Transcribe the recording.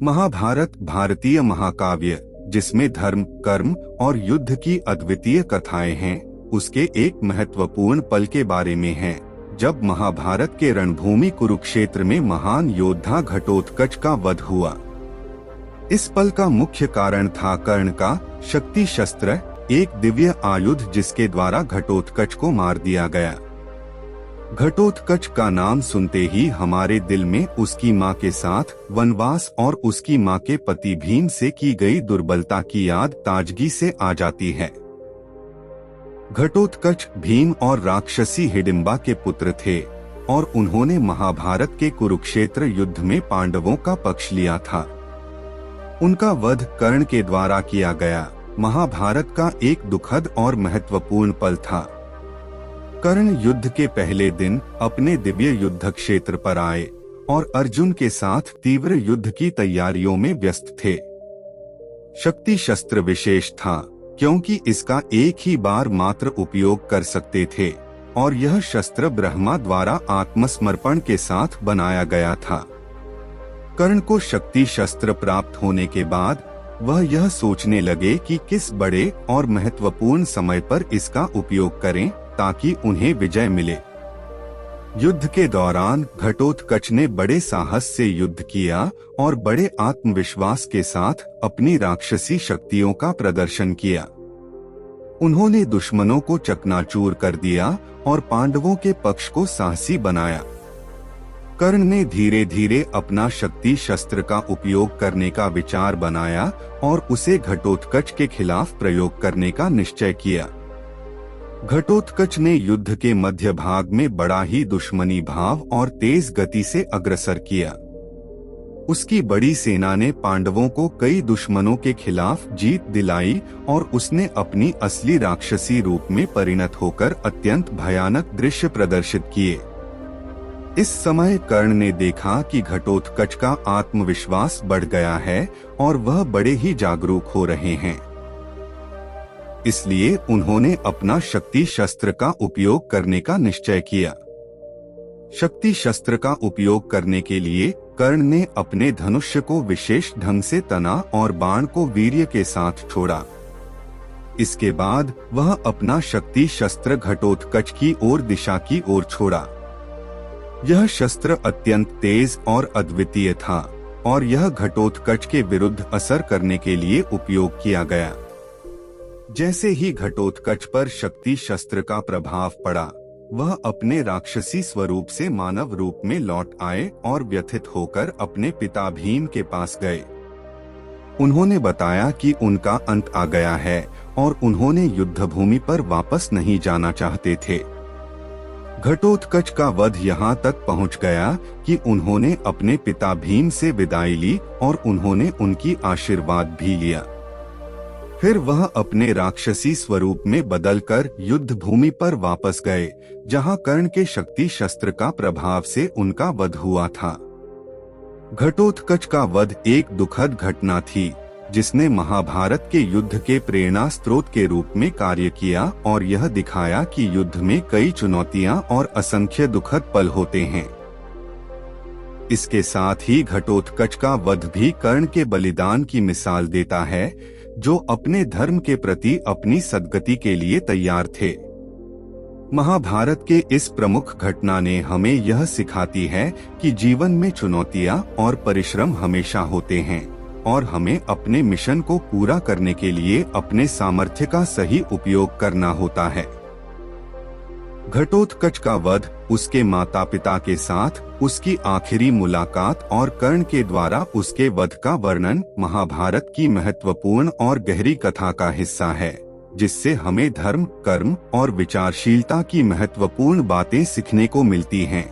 महाभारत भारतीय महाकाव्य जिसमें धर्म, कर्म और युद्ध की अद्वितीय कथाएं हैं, उसके एक महत्वपूर्ण पल के बारे में है, जब महाभारत के रणभूमि कुरुक्षेत्र में महान योद्धा घटोत्कच का वध हुआ। इस पल का मुख्य कारण था कर्ण का शक्ति शस्त्र, एक दिव्य आयुध जिसके द्वारा घटोत्कच को मार दिया गया। घटोत्कच का नाम सुनते ही हमारे दिल में उसकी मां के साथ वनवास और उसकी मां के पति भीम से की गई दुर्बलता की याद ताजगी से आ जाती है। घटोत्कच भीम और राक्षसी हिडिंबा के पुत्र थे और उन्होंने महाभारत के कुरुक्षेत्र युद्ध में पांडवों का पक्ष लिया था। उनका वध कर्ण के द्वारा किया गया महाभारत का एक दुखद और महत्वपूर्ण पल था। कर्ण युद्ध के पहले दिन अपने दिव्य युद्ध क्षेत्र पर आए और अर्जुन के साथ तीव्र युद्ध की तैयारियों में व्यस्त थे। शक्ति शस्त्र विशेष था क्योंकि इसका एक ही बार मात्र उपयोग कर सकते थे और यह शस्त्र ब्रह्मा द्वारा आत्मसमर्पण के साथ बनाया गया था। कर्ण को शक्ति शस्त्र प्राप्त होने के बाद वह यह सोचने लगे कि किस बड़े और महत्वपूर्ण समय पर इसका उपयोग करें ताकि उन्हें विजय मिले। युद्ध के दौरान घटोत्कच ने बड़े साहस से युद्ध किया और बड़े आत्मविश्वास के साथ अपनी राक्षसी शक्तियों का प्रदर्शन किया। उन्होंने दुश्मनों को चकनाचूर कर दिया और पांडवों के पक्ष को साहसी बनाया। कर्ण ने धीरे धीरे अपना शक्ति शस्त्र का उपयोग करने का विचार बनाया और उसे घटोत्कच के खिलाफ प्रयोग करने का निश्चय किया। घटोत्कच ने युद्ध के मध्य भाग में बड़ा ही दुश्मनी भाव और तेज गति से अग्रसर किया। उसकी बड़ी सेना ने पांडवों को कई दुश्मनों के खिलाफ जीत दिलाई और उसने अपनी असली राक्षसी रूप में परिणत होकर अत्यंत भयानक दृश्य प्रदर्शित किए। इस समय कर्ण ने देखा कि घटोत्कच का आत्मविश्वास बढ़ गया है और वह बड़े ही जागरूक हो रहे हैं। इसलिए उन्होंने अपना शक्ति शस्त्र का उपयोग करने का निश्चय किया। शक्ति शस्त्र का उपयोग करने के लिए कर्ण ने अपने धनुष्य को विशेष ढंग से तना और बाण को वीर्य के साथ छोड़ा। इसके बाद वह अपना शक्ति शस्त्र घटोत्कच की ओर दिशा की ओर छोड़ा। यह शस्त्र अत्यंत तेज और अद्वितीय था और यह घटोत्कच के विरुद्ध असर करने के लिए उपयोग किया गया। जैसे ही घटोत्कच पर शक्ति शस्त्र का प्रभाव पड़ा, वह अपने राक्षसी स्वरूप से मानव रूप में लौट आए और व्यथित होकर अपने पिता भीम के पास गए। उन्होंने बताया कि उनका अंत आ गया है और उन्होंने युद्धभूमि पर वापस नहीं जाना चाहते थे। घटोत्कच का वध यहाँ तक पहुँच गया कि उन्होंने अपने पिता भीम से विदाई ली और उन्होंने उनकी आशीर्वाद भी लिया। फिर वह अपने राक्षसी स्वरूप में बदलकर युद्ध भूमि पर वापस गए, जहां कर्ण के शक्ति शस्त्र का प्रभाव से उनका वध हुआ था। घटोत्कच का वध एक दुखद घटना थी, जिसने महाभारत के युद्ध के प्रेरणा स्रोत के रूप में कार्य किया और यह दिखाया कि युद्ध में कई चुनौतियां और असंख्य दुखद पल होते हैं। इसके साथ ही घटोत्कच का वध भी कर्ण के बलिदान की मिसाल देता है, जो अपने धर्म के प्रति अपनी सद्गति के लिए तैयार थे। महाभारत के इस प्रमुख घटना ने हमें यह सिखाती है कि जीवन में चुनौतियां और परिश्रम हमेशा होते हैं और हमें अपने मिशन को पूरा करने के लिए अपने सामर्थ्य का सही उपयोग करना होता है। घटोत्कच का वध, उसके माता पिता के साथ उसकी आखिरी मुलाकात और कर्ण के द्वारा उसके वध का वर्णन महाभारत की महत्वपूर्ण और गहरी कथा का हिस्सा है, जिससे हमें धर्म, कर्म और विचारशीलता की महत्वपूर्ण बातें सीखने को मिलती हैं।